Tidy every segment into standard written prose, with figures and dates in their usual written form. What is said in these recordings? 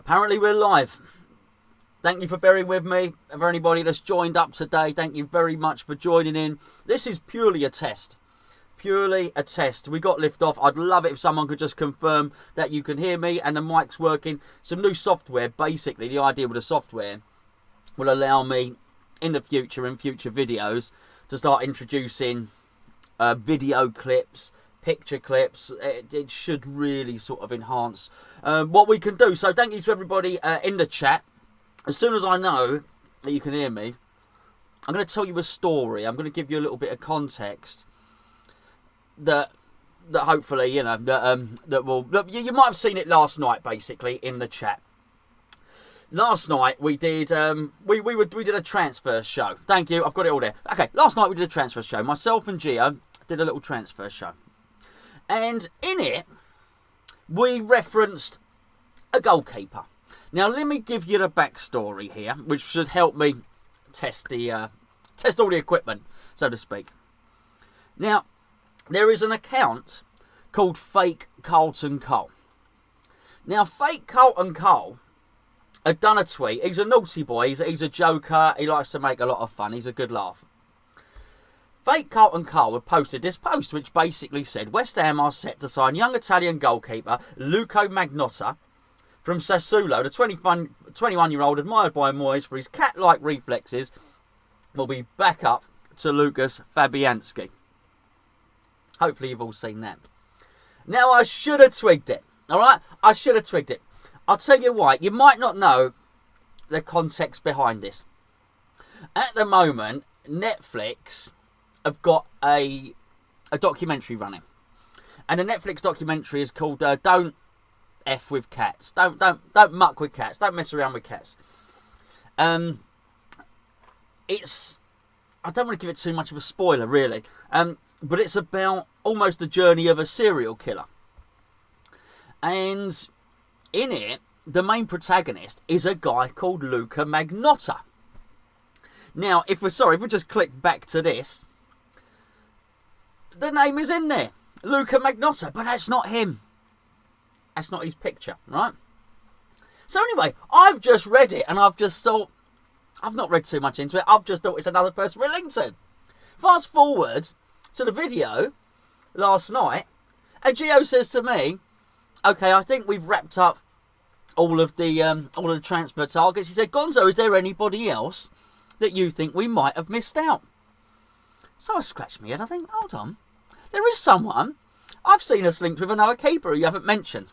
Apparently we're live. Thank you for bearing with me. For anybody that's joined up today, thank you very much for joining in. This is purely a test. Purely a test. We got lift off. I'd love it if someone could just confirm that you can hear me and the mic's working. Some new software, basically. The idea with the software will allow me in the future, in future videos, to start introducing video clips, picture clips. It should really sort of enhance what we can do. So thank you to everybody in the chat. As soon as I know that you can hear me, I'm going to tell you a story. I'm going to give you a little bit of context that hopefully, you know, that will... You might have seen it last night, basically, in the chat. Last night we did we did a transfer show. Thank you, I've got it all there. Okay, last night we did a transfer show. Myself and Gio did a little transfer show. And in it, we referenced a goalkeeper. Now, let me give you the backstory here, which should help me test all the equipment, so to speak. Now, there is an account called Fake Carlton Cole. Now, Fake Carlton Cole had done a tweet. He's a naughty boy. He's a joker. He likes to make a lot of fun. He's a good laugh. Fake Carlton Cole had posted this post, which basically said, West Ham are set to sign young Italian goalkeeper Luca Magnotta from Sassuolo. The 21-year-old, admired by Moyes for his cat-like reflexes, will be back up to Lucas Fabianski. Hopefully you've all seen that. Now, I should have twigged it. All right? I should have twigged it. I'll tell you why. You might not know the context behind this. At the moment, Netflix have got a documentary running. And the Netflix documentary is called Don't F with Cats. Don't muck with cats. Don't mess around with cats. It's... I don't want to give it too much of a spoiler, really. But it's about almost the journey of a serial killer. And in it, the main protagonist is a guy called Luca Magnotta. Now, if we just click back to this, the name is in there. Luca Magnotta, but that's not him. That's not his picture, right? So anyway, I've just read it and I've just thought, I've not read too much into it. I've just thought it's another person we're linked to. Fast forward to the video last night, and Gio says to me, okay, I think we've wrapped up all of the transfer targets. He said, Gonzo, is there anybody else that you think we might have missed out? So I scratched my head. I think, hold on. There is someone I've seen us linked with another keeper who you haven't mentioned.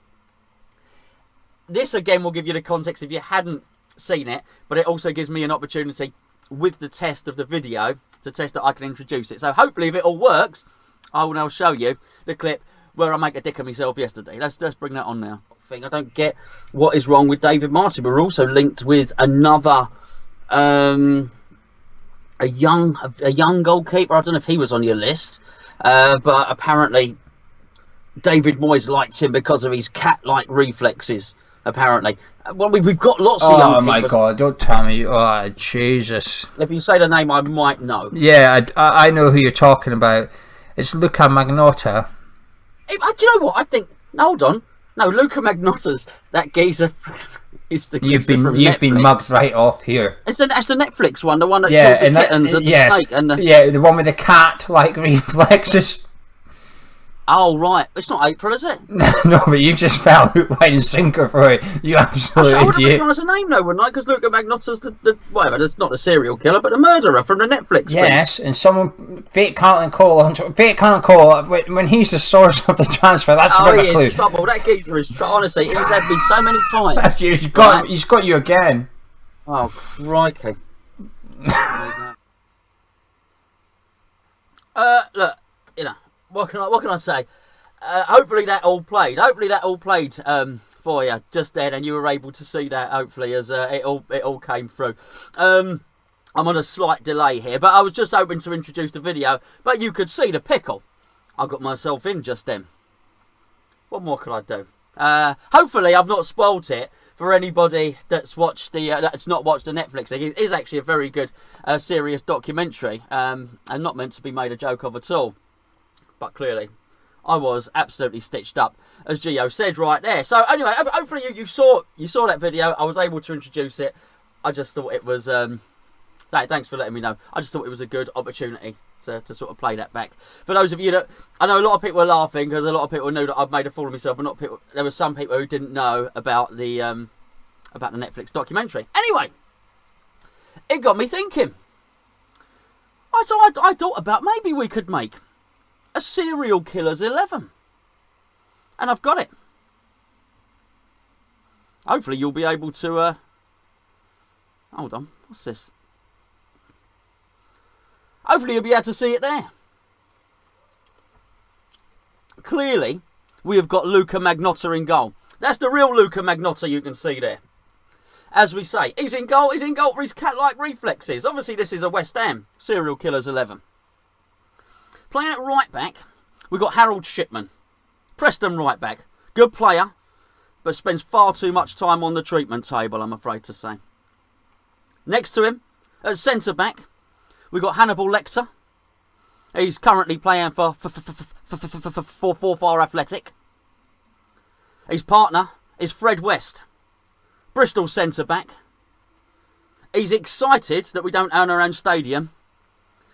This, again, will give you the context if you hadn't seen it, but it also gives me an opportunity with the test of the video to test that I can introduce it. So hopefully, if it all works, I will now show you the clip where I make a dick of myself yesterday. Let's bring that on now. I don't get what is wrong with David Martin. We're also linked with another a young goalkeeper. I don't know if he was on your list, but apparently David Moyes liked him because of his cat-like reflexes. Apparently, well, we've got lots of young keepers. Oh my God! Don't tell me! Oh Jesus! If you say the name, I might know. Yeah, I know who you're talking about. It's Luca Magnotta. Do you know what? I think. Hold on. No, Luca Magnotta's that geezer. Is the geezer from Netflix. You've been mugged right off here. That's the Netflix one, the one that killed the kittens and the snake and the one with the cat-like reflexes. Oh right, it's not April, is it? No, but you just fell hook, line and sinker for it. You absolute idiot. I would have recognised a name though, wouldn't I? Because Luca Magnotta's the whatever. That's not the serial killer, but the murderer from the Netflix. Yes, thing. And someone Fake Carlton Cole. When he's the source of the transfer, that's a bit of a clue. He's trouble. That geezer is trouble. Honestly, he's had me so many times. He's got you again. Oh crikey! Look, you know. What can I say? Hopefully that all played. For you just then, and you were able to see that. Hopefully, as it all came through. I'm on a slight delay here, but I was just hoping to introduce the video. But you could see the pickle I got myself in just then. What more could I do? Hopefully, I've not spoilt it for anybody that's watched that's not watched the Netflix thing. It is actually a very good, serious documentary, and not meant to be made a joke of at all. But clearly, I was absolutely stitched up, as Gio said right there. So anyway, hopefully you saw that video. I was able to introduce it. I just thought it was... thanks for letting me know. I just thought it was a good opportunity to sort of play that back. For those of you that... I know a lot of people were laughing because a lot of people knew that I've made a fool of myself, but there were some people who didn't know about the Netflix documentary. Anyway, it got me thinking. I thought about maybe we could make a Serial Killers 11. And I've got it. Hopefully you'll be able to... Hold on, what's this? Hopefully you'll be able to see it there. Clearly, we have got Luca Magnotta in goal. That's the real Luca Magnotta you can see there. As we say, he's in goal for his cat-like reflexes. Obviously, this is a West Ham Serial Killers 11. Playing at right back, we've got Harold Shipman. Preston right back. Good player, but spends far too much time on the treatment table, I'm afraid to say. Next to him, at centre back, we've got Hannibal Lecter. He's currently playing for Far Athletic. His partner is Fred West, Bristol centre back. He's excited that we don't own our own stadium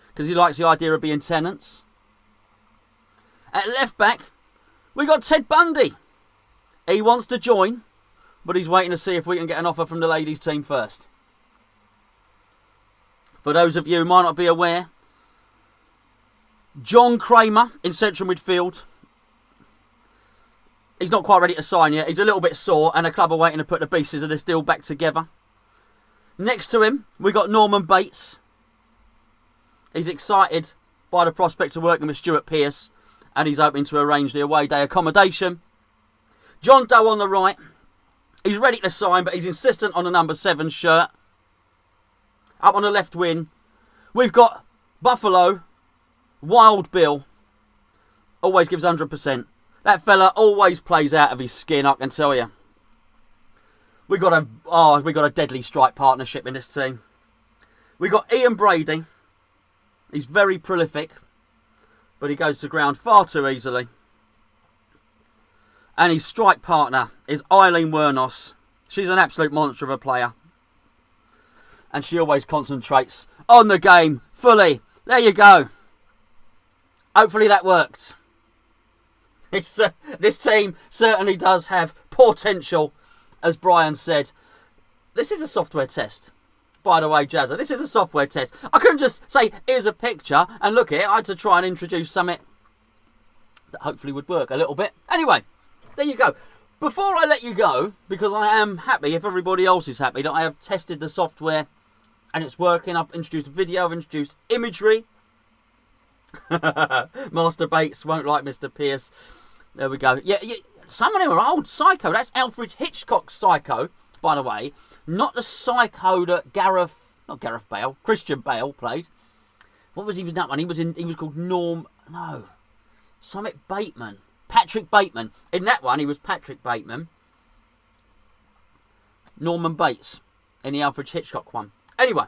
because he likes the idea of being tenants. At left back, we got Ted Bundy. He wants to join, but he's waiting to see if we can get an offer from the ladies' team first. For those of you who might not be aware, John Kramer in central midfield. He's not quite ready to sign yet. He's a little bit sore, and the club are waiting to put the pieces of this deal back together. Next to him, we got Norman Bates. He's excited by the prospect of working with Stuart Pearce, and he's hoping to arrange the away day accommodation. John Doe on the right. He's ready to sign, but he's insistent on the number 7 shirt. Up on the left wing, we've got Buffalo, Wild Bill. Always gives 100%. That fella always plays out of his skin, I can tell you. We got a deadly strike partnership in this team. We got Ian Brady. He's very prolific, but he goes to ground far too easily. And his strike partner is Eileen Wernos. She's an absolute monster of a player. And she always concentrates on the game fully. There you go. Hopefully that worked. This team certainly does have potential, as Brian said. This is a software test, by the way, Jazza. This is a software test. I couldn't just say, here's a picture, and look at it. I had to try and introduce something that hopefully would work a little bit. Anyway, there you go. Before I let you go, because I am happy, if everybody else is happy, that I have tested the software and it's working. I've introduced video, I've introduced imagery. Master Bates won't like Mr. Pearce. There we go. Yeah, some of them are old. Psycho. That's Alfred Hitchcock's Psycho, by the way. Not the Psycho that Christian Bale played. What was he in that one? He was called Bateman. Patrick Bateman. In that one, he was Patrick Bateman. Norman Bates in the Alfred Hitchcock one. Anyway,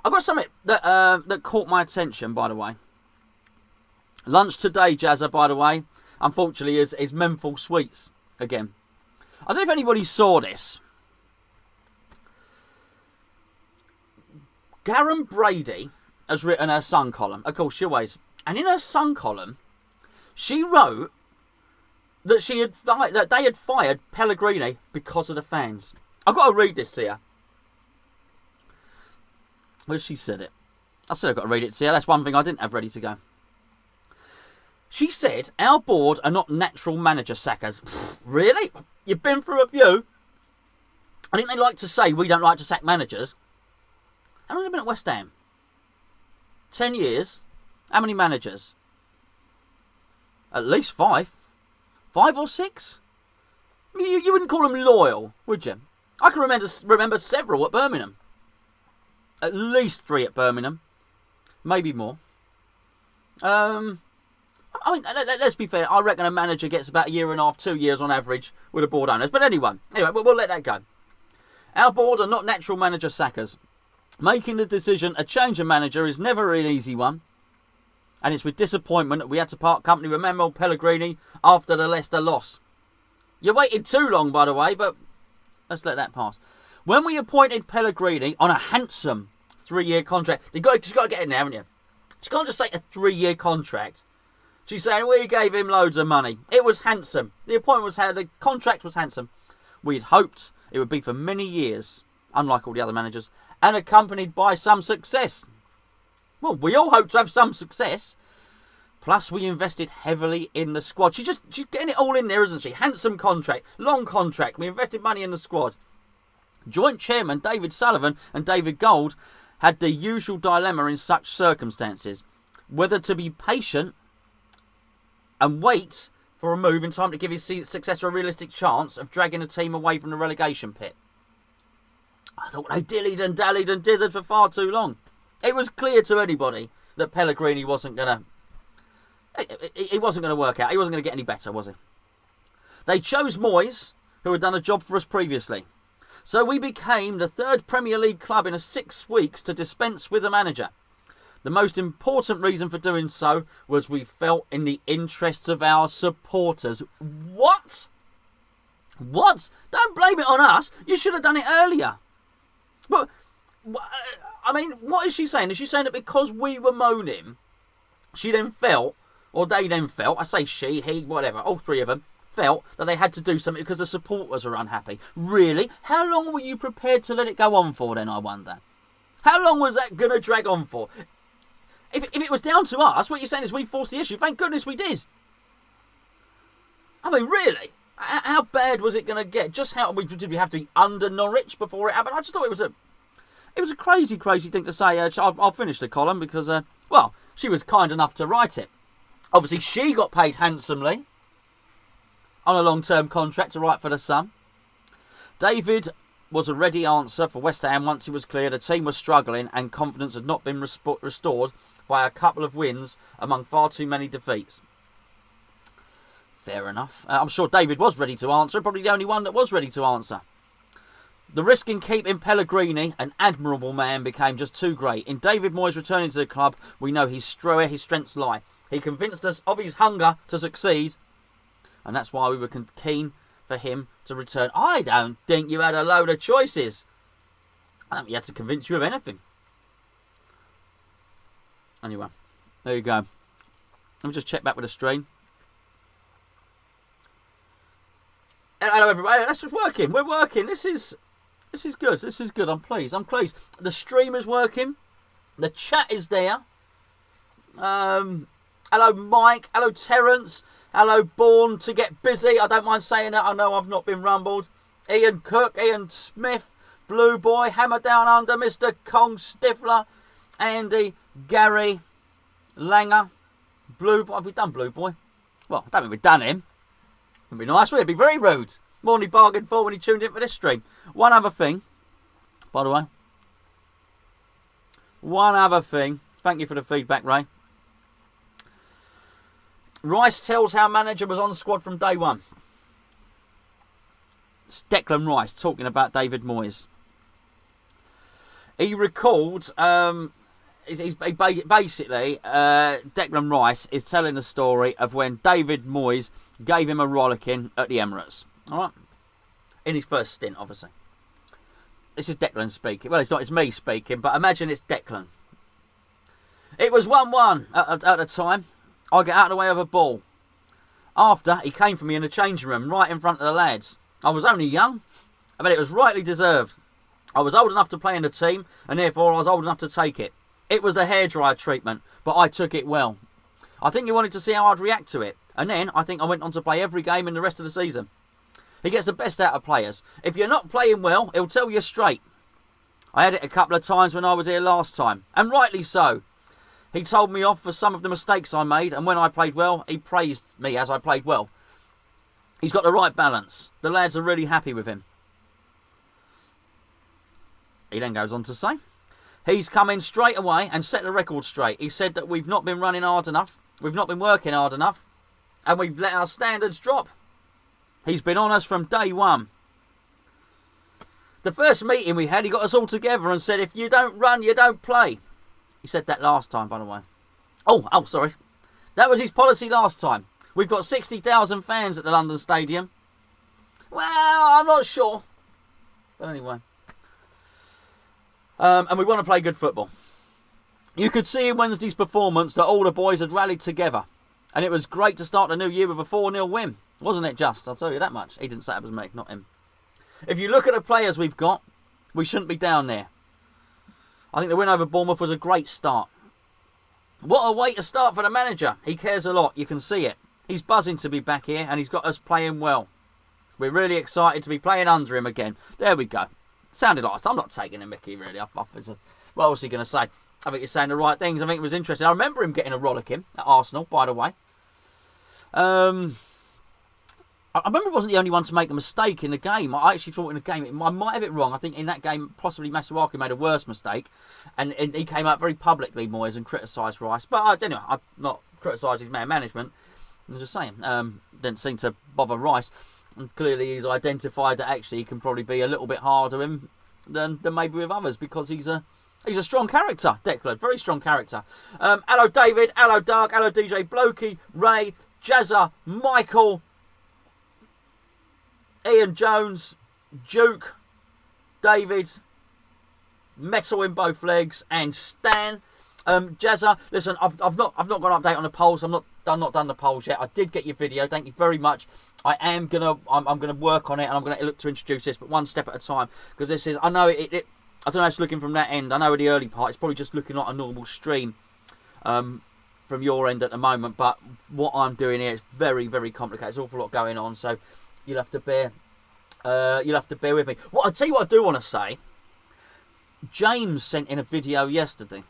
I've got something that caught my attention, by the way. Lunch today, Jazza, by the way, unfortunately, is Menthol Sweets again. I don't know if anybody saw this. Karen Brady has written her Sun column. Of course, she always. And in her Sun column, she wrote that they had fired Pellegrini because of the fans. I've got to read this to you. Where's she said it? I said I've got to read it to you. That's one thing I didn't have ready to go. She said, our board are not natural manager sackers. Really? You've been through a few? I think they like to say we don't like to sack managers. How long have you been at West Ham? 10 years? How many managers? At least 5. 5 or 6? You wouldn't call them loyal, would you? I can remember several at Birmingham. At least 3 at Birmingham. Maybe more. I mean, let's be fair. I reckon a manager gets about 1.5 2 years on average with a board owners. But anyway, we'll let that go. Our board are not natural manager sackers. Making the decision a change of manager is never an easy one. And it's with disappointment that we had to part company with Manuel Pellegrini after the Leicester loss. You waited too long, by the way, but let's let that pass. When we appointed Pellegrini on a handsome 3-year contract, she's got to get in there, haven't you? She can't just say a 3-year contract. She's saying we gave him loads of money. It was handsome. The contract was handsome. We'd hoped it would be for many years, unlike all the other managers, and accompanied by some success. Well, we all hope to have some success. Plus, we invested heavily in the squad. She's getting it all in there, isn't she? Handsome contract, long contract. We invested money in the squad. Joint chairman David Sullivan and David Gold had the usual dilemma in such circumstances. Whether to be patient and wait for a move in time to give his successor a realistic chance of dragging the team away from the relegation pit. I thought they dillied and dallied and dithered for far too long. It was clear to anybody that Pellegrini wasn't going to work out. He wasn't going to get any better, was he? They chose Moyes, who had done a job for us previously. So we became the third Premier League club in 6 weeks to dispense with a manager. The most important reason for doing so was we felt in the interests of our supporters. What? What? Don't blame it on us. You should have done it earlier. But, I mean, what is she saying? Is she saying that because we were moaning, she then felt, or they then felt, I say she, he, whatever, all three of them, felt that they had to do something because the supporters were unhappy? Really? How long were you prepared to let it go on for then, I wonder? How long was that going to drag on for? If it was down to us, what you're saying is we forced the issue. Thank goodness we did. I mean, really? How bad was it going to get? Did we have to be under Norwich before it happened? I just thought it was a crazy, crazy thing to say. I'll finish the column because, she was kind enough to write it. Obviously, she got paid handsomely on a long-term contract to write for the Sun. David was a ready answer for West Ham once it was clear the team was struggling and confidence had not been restored by a couple of wins among far too many defeats. Fair enough. I'm sure David was ready to answer, probably the only one that was ready to answer. The risk in keeping Pellegrini, an admirable man, became just too great. In David Moyes returning to the club, we know his strengths lie. He convinced us of his hunger to succeed, and that's why we were keen for him to return. I don't think you had a load of choices. I don't think he had to convince you of anything. Anyway, there you go. Let me just check back with the stream. Hello everybody, that's working. We're working. This is good. This is good. I'm pleased. The stream is working. The chat is there. Hello Mike. Hello Terence. Hello Born to Get Busy. I don't mind saying that. I know I've not been rumbled. Ian Cook, Ian Smith, Blue Boy, Hammer Down Under, Mr. Kong Stifler, Andy, Gary, Langer, Blue Boy. Have we done Blue Boy? Well, I don't think we've done him. It'd be nice, would it? It'd be very rude. More than he bargained for when he tuned in for this stream. One other thing, by the way. Thank you for the feedback, Ray. Rice tells how manager was on squad from day one. It's Declan Rice talking about David Moyes. He recalled, basically, Declan Rice is telling the story of when David Moyes gave him a rollicking at the Emirates. All right? In his first stint, obviously. This is Declan speaking. Well, it's not, it's me speaking, but imagine it's Declan. It was 1-1 at the time. I get out of the way of a ball. After, he came for me in the changing room, right in front of the lads. I was only young, but it was rightly deserved. I was old enough to play in the team, and therefore I was old enough to take it. It was the hairdryer treatment, but I took it well. I think he wanted to see how I'd react to it, and then I think I went on to play every game in the rest of the season. He gets the best out of players. If you're not playing well, he'll tell you straight. I had it a couple of times when I was here last time, and rightly so. He told me off for some of the mistakes I made, and when I played well, he praised me as I played well. He's got the right balance. The lads are really happy with him. He then goes on to say, he's come in straight away and set the record straight. He said that we've not been running hard enough, we've not been working hard enough, and we've let our standards drop. He's been on us from day one. The first meeting we had, he got us all together and said, if you don't run, you don't play. He said that last time, by the way. Oh, sorry. That was his policy last time. We've got 60,000 fans at the London Stadium. Well, I'm not sure. But anyway. And we want to play good football. You could see in Wednesday's performance that all the boys had rallied together. And it was great to start the new year with a 4-0 win. Wasn't it just? I'll tell you that much. He didn't say it was me, not him. If you look at the players we've got, we shouldn't be down there. I think the win over Bournemouth was a great start. What a way to start for the manager. He cares a lot. You can see it. He's buzzing to be back here and he's got us playing well. We're really excited to be playing under him again. There we go. Sounded like I'm not taking a mickey, really. What was he going to say? I think he's saying the right things. I think it was interesting. I remember him getting a rollicking at Arsenal, by the way. I remember he wasn't the only one to make a mistake in the game. I actually thought in the game, I might have it wrong. I think in that game, possibly Masuaku made a worse mistake. And he came out very publicly, Moyes, and criticised Rice. But anyway, I'm not criticising his man management. I'm just saying. Didn't seem to bother Rice. And clearly he's identified that actually he can probably be a little bit harder him than maybe with others because he's a strong character, Declan. Very strong character. Hello, David. Hello, Doug. Hello, DJ Blokey, Ray, Jazza, Michael, Ian Jones, Duke, David, Metal in both legs, and Stan. Jazza, listen, I've not got an update on the polls. I'm not done the polls yet. I did get your video. Thank you very much. I'm gonna work on it, and I'm gonna look to introduce this, but one step at a time, because this is, I know it I don't know. It's looking from that end. I know in the early part, it's probably just looking like a normal stream from your end at the moment. But what I'm doing here is very, very complicated. There's an awful lot going on, so you'll have to bear. With me. I'll tell you what I do want to say. James sent in a video yesterday,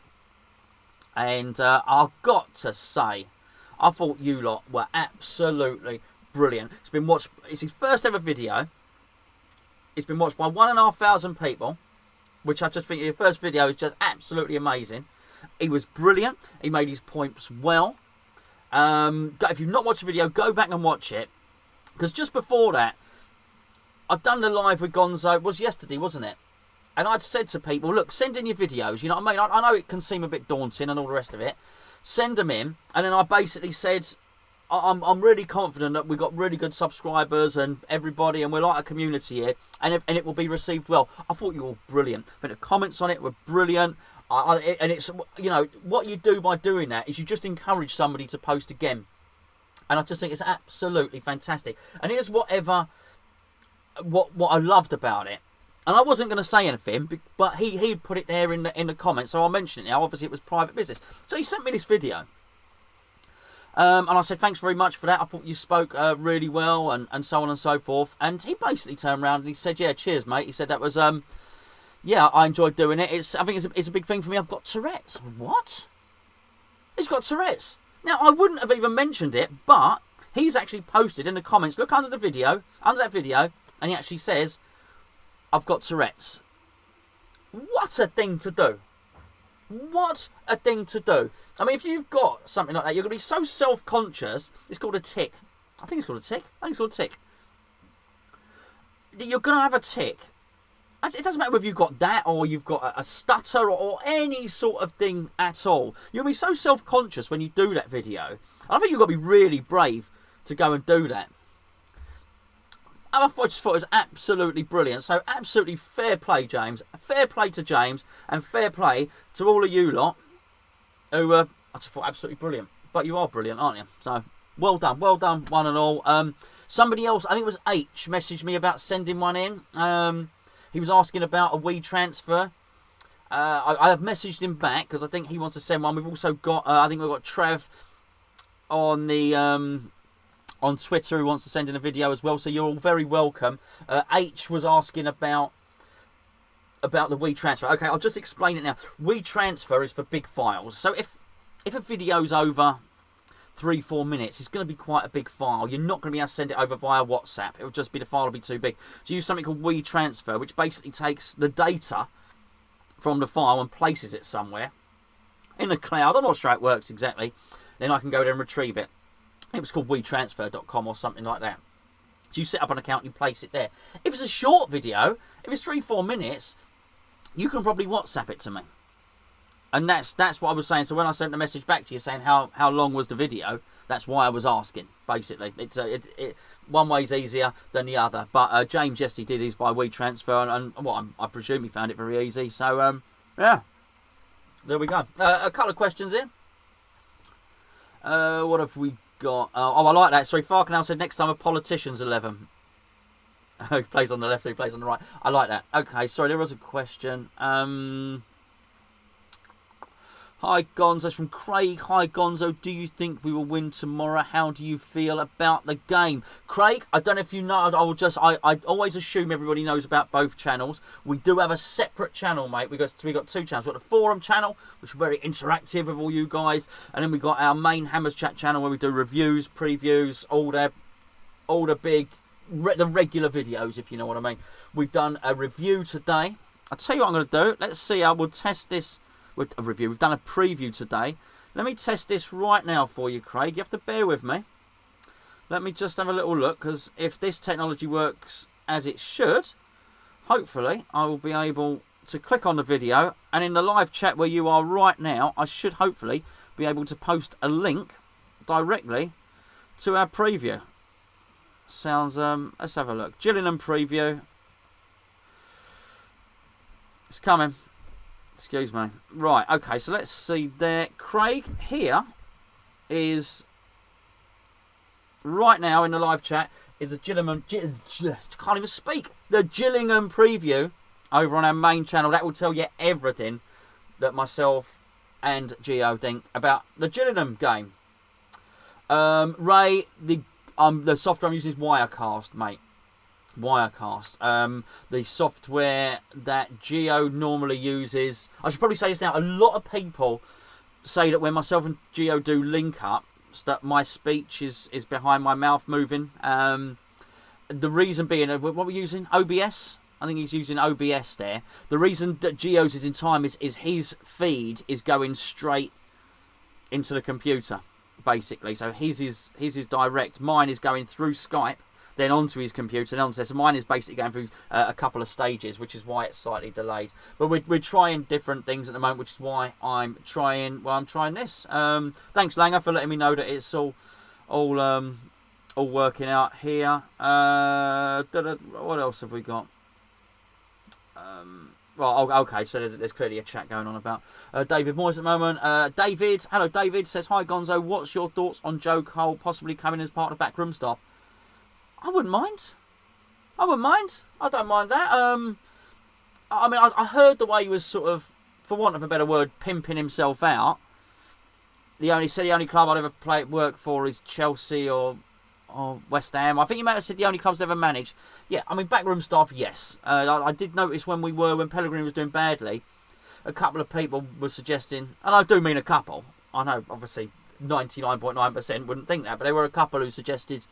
and I've got to say, I thought you lot were absolutely brilliant. It's his first ever video. It's been watched by 1,500 people. Which I just think your first video is just absolutely amazing. He was brilliant. He made his points well. If you've not watched the video, go back and watch it. Because just before that, I'd done the live with Gonzo. It was yesterday, wasn't it? And I'd said to people, look, send in your videos. You know what I mean? I know it can seem a bit daunting and all the rest of it. Send them in. And then I basically said, I'm really confident that we've got really good subscribers and everybody, and we're like a community here, and it will be received well. I thought you were brilliant. But the comments on it were brilliant. And it's, you know, what you do by doing that is you just encourage somebody to post again. And I just think it's absolutely fantastic. And here's what I loved about it. And I wasn't going to say anything, but he put it there in the comments, so I'll mention it now. Obviously, it was private business. So he sent me this video. And I said, thanks very much for that. I thought you spoke really well, and so on and so forth. And he basically turned around and he said, yeah, cheers, mate. He said that was, yeah, I enjoyed doing it. I think it's a big thing for me. I've got Tourette's. What? He's got Tourette's. Now, I wouldn't have even mentioned it, but he's actually posted in the comments, look under that video, and he actually says, I've got Tourette's. What a thing to do. What a thing to do. I mean, if you've got something like that, you're going to be so self-conscious. It's called a tic. I think it's called a tic. You're going to have a tic. It doesn't matter whether you've got that or you've got a stutter or any sort of thing at all. You'll be so self-conscious when you do that video. I think you've got to be really brave to go and do that. I just thought it was absolutely brilliant. So absolutely fair play, James. Fair play to James, and fair play to all of you lot who I just thought absolutely brilliant. But you are brilliant, aren't you? So well done, one and all. Somebody else, I think it was H, messaged me about sending one in. He was asking about a Wii transfer. I have messaged him back because I think he wants to send one. We've also got, I think we've got Trev on the on Twitter who wants to send in a video as well. So you're all very welcome. H was asking about the Wii transfer. Okay, I'll just explain it now. Wii transfer is for big files. So if a video's over 3-4 minutes, it's going to be quite a big file. You're not going to be able to send it over via WhatsApp. It'll just be, the file will be too big. So use something called Wii transfer, which basically takes the data from the file and places it somewhere in the cloud. I'm not sure how it works exactly. Then I can go there and retrieve it. It was called WeTransfer.com or something like that. So you set up an account, you place it there. If it's a short video, if it's 3-4 minutes, you can probably WhatsApp it to me. And that's what I was saying. So when I sent the message back to you saying how long was the video, that's why I was asking. Basically, it's one way's easier than the other. But James, yes, he did his by WeTransfer, and well, I presume he found it very easy. So yeah, there we go. A couple of questions here. What have we got? Oh, I like that. Sorry, Farkenhow said next time a politician's 11. Who plays on the left, who plays on the right. I like that. Okay, sorry, there was a question. Hi Gonzo from Craig. Hi Gonzo, do you think we will win tomorrow? How do you feel about the game? Craig, I don't know if you know, I always assume everybody knows about both channels. We do have a separate channel, mate. We got two channels. We've got the forum channel, which is very interactive with all you guys, and then we've got our main Hammers Chat channel where we do reviews, previews, all the regular videos, if you know what I mean. We've done a review today. I'll tell you what I'm going to do. Let's see. I will test this. A review. We've done a preview today. Let me test this right now for you, Craig. You have to bear with me. Let me just have a little look, because if this technology works as it should, hopefully I will be able to click on the video, and in the live chat where you are right now, I should hopefully be able to post a link directly to our preview. Sounds let's have a look. Gillingham preview. It's coming. Excuse me. Right, okay, so let's see there. Craig, here is, right now in the live chat, is a Gillingham, can't even speak, the Gillingham preview over on our main channel. That will tell you everything that myself and Gio think about the Gillingham game. Ray, the software I'm using is Wirecast, mate. Wirecast, the software that Gio normally uses. I should probably say this now. A lot of people say that when myself and Gio do link up, that my speech is behind my mouth moving. The reason being, what we're using, OBS. I think he's using OBS there. The reason that Gio's is in time is his feed is going straight into the computer, basically. So his is direct. Mine is going through Skype, then onto his computer, and onto there. So mine is basically going through a couple of stages, which is why it's slightly delayed. But we're trying different things at the moment, which is why I'm trying this. Thanks, Langer, for letting me know that it's all working out here. What else have we got? Well, okay, so there's clearly a chat going on about David Moyes at the moment. Hello, David, says, hi, Gonzo, what's your thoughts on Joe Cole possibly coming as part of the backroom staff? I wouldn't mind. I don't mind that. I mean, I heard the way he was sort of, for want of a better word, pimping himself out. The only club I'd ever work for is Chelsea or West Ham. I think you might have said the only clubs they've ever managed. Yeah, I mean, backroom staff, yes. I did notice when Pellegrini was doing badly, a couple of people were suggesting, and I do mean a couple. I know, obviously, 99.9% wouldn't think that, but there were a couple who suggested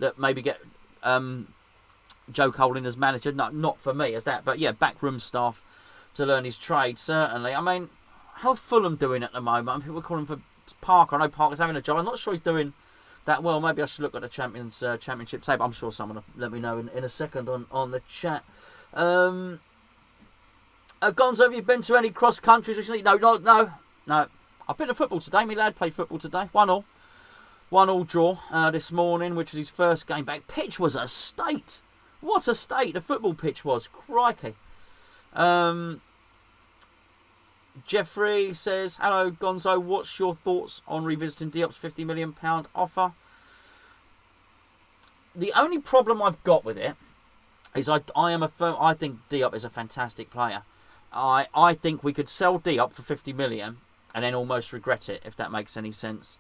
that maybe get Joe Cole in as manager. No, not for me as that, but yeah, backroom staff to learn his trade, certainly. I mean, how's Fulham doing at the moment? I mean, people call him for Parker. I know Parker's having a job. I'm not sure he's doing that well. Maybe I should look at the championship table. I'm sure someone will let me know in a second on the chat. Gonzo, have you been to any cross countries recently? No. I've been to football today. My lad played football today. 1-1 draw this morning, which was his first game back. Pitch was a state. What a state the football pitch was. Crikey. Jeffrey says, hello Gonzo, what's your thoughts on revisiting Diop's £50 million offer? The only problem I've got with it is I think Diop is a fantastic player. I think we could sell Diop for 50 million and then almost regret it, if that makes any sense.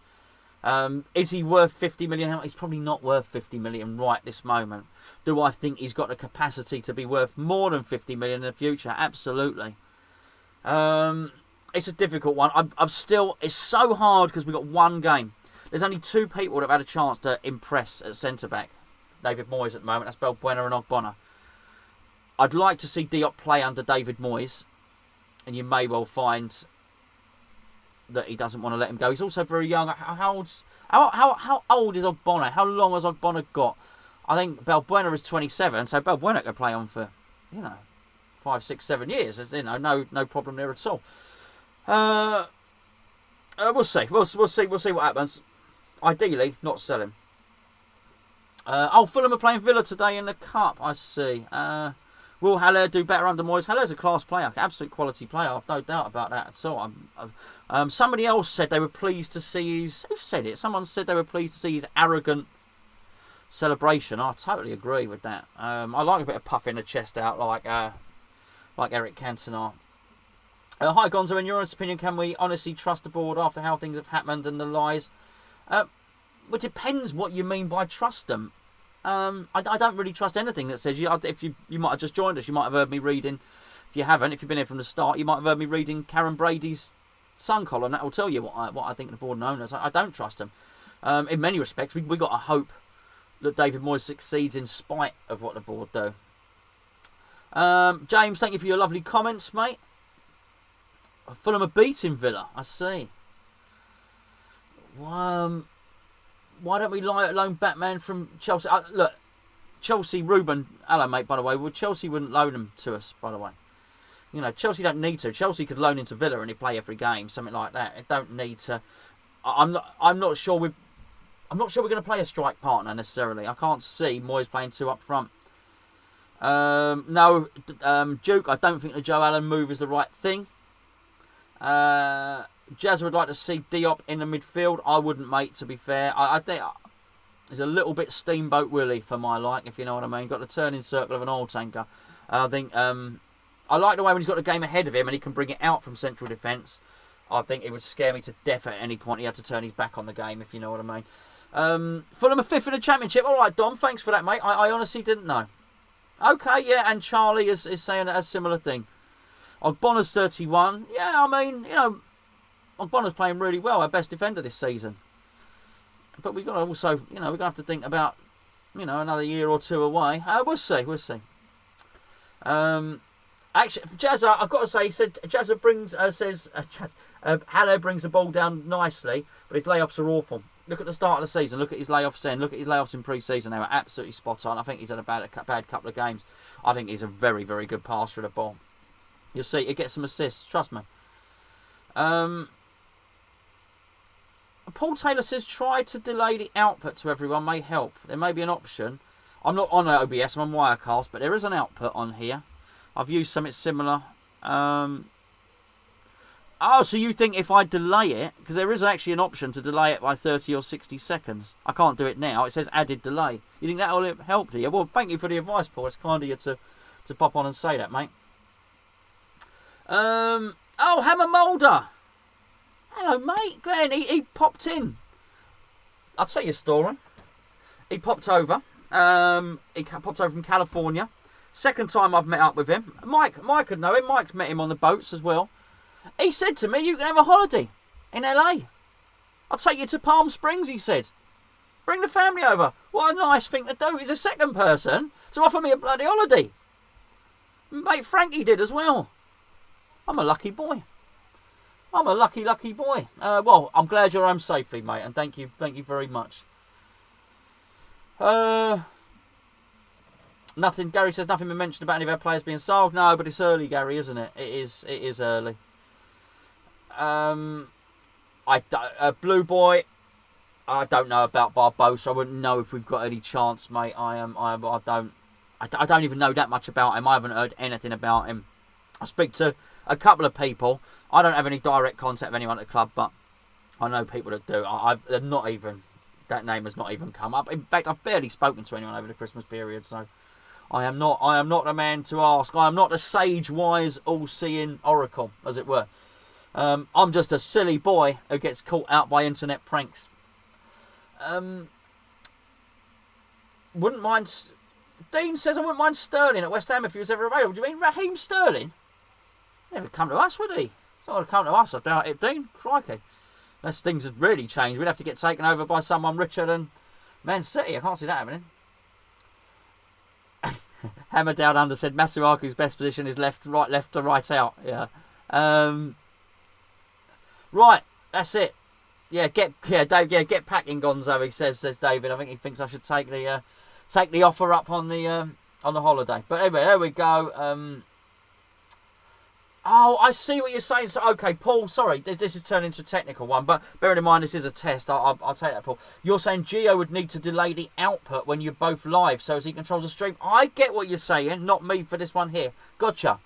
Is he worth 50 million? He's probably not worth 50 million right this moment. Do I think he's got the capacity to be worth more than 50 million in the future? Absolutely. It's a difficult one. It's so hard because we've got one game. There's only two people that have had a chance to impress at centre-back. David Moyes at the moment. That's Balbuena and Ogbonna. I'd like to see Diop play under David Moyes, and you may well find that he doesn't want to let him go. He's also very young. How old is Ogbonna? How long has Ogbonna got? I think Balbuena is 27, so Balbuena could play on for, 5, 6, 7 years. There's, no problem there at all. We'll see. We'll see what happens. Ideally, not selling. Fulham are playing Villa today in the Cup, I see. Will Haller do better under Moyes? Haller's a class player, absolute quality player. I've no doubt about that at all. Somebody else said they were pleased to see his... Who said it? Someone said they were pleased to see his arrogant celebration. I totally agree with that. I like a bit of puffing the chest out like Eric Cantona. Hi Gonzo, in your honest opinion, can we honestly trust the board after how things have happened and the lies? It depends what you mean by trust them. I don't really trust anything that says if you might have just joined us, you might have heard me reading. If you haven't, if you've been here from the start, you might have heard me reading Karen Brady's Sun column. That will tell you what I think of the board and owners. I don't trust them. In many respects, we got to hope that David Moyes succeeds in spite of what the board do. James, thank you for your lovely comments, mate. Fulham are beating Villa, I see. Why don't we loan Batman from Chelsea? Look, Chelsea, Ruben, hello mate, by the way. Well, Chelsea wouldn't loan him to us, by the way. You know, Chelsea don't need to. Chelsea could loan him to Villa and he'd play every game, something like that. It don't need to. I'm not sure we're going to play a strike partner necessarily. I can't see Moyes playing two up front. No, Duke, I don't think the Joe Allen move is the right thing. Jazz would like to see Diop in the midfield. I wouldn't, mate, to be fair. I think he's a little bit Steamboat Willie for my like, if you know what I mean. Got the turning circle of an oil tanker. I think I like the way when he's got the game ahead of him and he can bring it out from central defence. I think it would scare me to death at any point he had to turn his back on the game, if you know what I mean. Fulham are fifth in the Championship. All right, Dom, thanks for that, mate. I honestly didn't know. Okay, yeah, and Charlie is saying a similar thing. Ogbonna's 31. Yeah, I mean, you know, Ogbonna's playing really well, our best defender this season. But we've got to also, you know, we're going to have to think about, you know, another year or two away. We'll see. Actually, Jazza, I've got to say, he said Jazza brings, Haller brings the ball down nicely, but his layoffs are awful. Look at the start of the season. Look at his layoffs then. Look at his layoffs in pre-season. They were absolutely spot on. I think he's had a bad couple of games. I think he's a very, very good passer of the ball. You'll see, he gets some assists. Trust me. Paul Taylor says, try to delay the output to everyone may help. There may be an option. I'm not on OBS, I'm on Wirecast, but there is an output on here. I've used something similar. Oh, so you think if I delay it, because there is actually an option to delay it by 30 or 60 seconds. I can't do it now. It says added delay. You think that will help, do you? Well, thank you for the advice, Paul. It's kind of you to pop on and say that, mate. Oh, Hammer Moulder. Hello, mate. Glenn, he popped in. I'll tell you a story. He popped over. He popped over from California. Second time I've met up with him. Mike would know him. Mike's met him on the boats as well. He said to me, you can have a holiday in LA. I'll take you to Palm Springs, he said. Bring the family over. What a nice thing to do. He's the second person to offer me a bloody holiday. Mate Frankie did as well. I'm a lucky boy. I'm a lucky boy. Well, I'm glad you're home safely, mate, and thank you very much. Nothing. Gary says nothing been mentioned about any of our players being sold. No, but it's early, Gary, isn't it? It is early. Blue Boy. I don't know about Barbosa. I wouldn't know if we've got any chance, mate. I don't even know that much about him. I haven't heard anything about him. I speak to a couple of people. I don't have any direct contact with anyone at the club, but I know people that do. They're not even, that name has not even come up. In fact, I've barely spoken to anyone over the Christmas period, so I am not the man to ask. I am not the sage, wise, all-seeing oracle, as it were. I'm just a silly boy who gets caught out by internet pranks. Wouldn't mind. Dean says I wouldn't mind Sterling at West Ham if he was ever available. Do you mean Raheem Sterling? Never come to us, would he? He's not going to come to us, I doubt it, Dean. Crikey. Unless things had really changed, we'd have to get taken over by someone richer than Man City. I can't see that happening. Hammer Down Under said Masuaku's best position is left to right out. Yeah. Right, that's it. Dave. Yeah, get packing, Gonzo. He says David. I think he thinks I should take the offer up on the holiday. But anyway, there we go. Oh, I see what you're saying. So, okay, Paul, sorry, this is turning into a technical one, but bearing in mind this is a test, I'll take that, Paul. You're saying Gio would need to delay the output when you're both live so as he controls the stream. I get what you're saying, not me for this one here. Gotcha.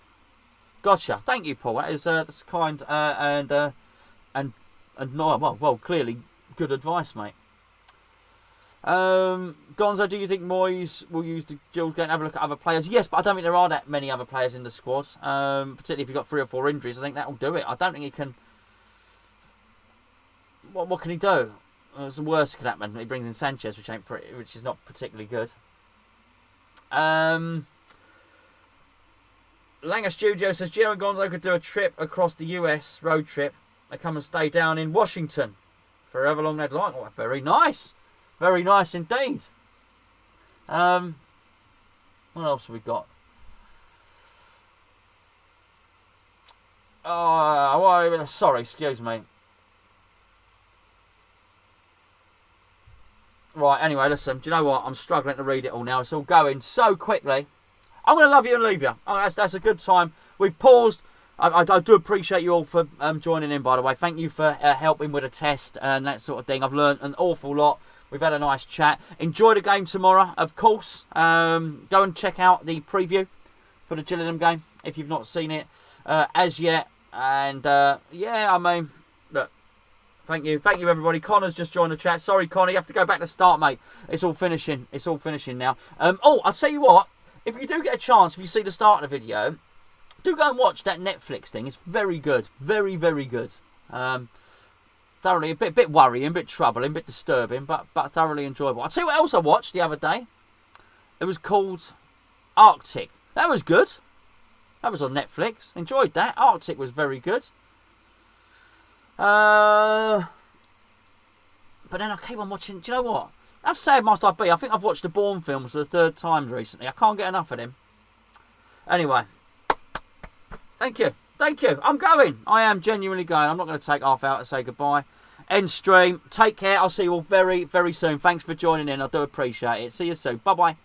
Thank you, Paul. That's kind and no, well, clearly good advice, mate. Gonzo, do you think Moyes will use the Jules game and have a look at other players? Yes, but I don't think there are that many other players in the squad. Particularly if you've got 3 or 4 injuries, I think that will do it. I don't think he can. What can he do? It's the worst that can happen. He brings in Sanchez, which is not particularly good. Langer Studio says Gio and Gonzo could do a trip across the US road trip. They come and stay down in Washington for however long they'd like. Oh, very nice. Very nice indeed. What else have we got? Oh, sorry, excuse me. Right, anyway, listen, do you know what? I'm struggling to read it all now. It's all going so quickly. I'm going to love you and leave you. Oh, that's a good time. We've paused. I do appreciate you all for joining in, by the way. Thank you for helping with a test and that sort of thing. I've learned an awful lot. We've had a nice chat. Enjoy the game tomorrow, of course. Go and check out the preview for the Gillingham game if you've not seen it as yet. And yeah, I mean, look, thank you, everybody. Connor's just joined the chat. Sorry, Connor, you have to go back to start, mate. It's all finishing. Now. Oh, I'll tell you what. If you do get a chance, if you see the start of the video, do go and watch that Netflix thing. It's very good, very, very good. Thoroughly, a bit worrying, a bit troubling, a bit disturbing, but thoroughly enjoyable. I'll tell you what else I watched the other day. It was called Arctic. That was good. That was on Netflix. Enjoyed that. Arctic was very good. But then I keep on watching. Do you know what? How sad must I be? I think I've watched the Bourne films for the 3rd time recently. I can't get enough of them. Anyway, thank you. I'm going. I am genuinely going. I'm not going to take half out to say goodbye. End stream. Take care. I'll see you all very, very soon. Thanks for joining in. I do appreciate it. See you soon. Bye-bye.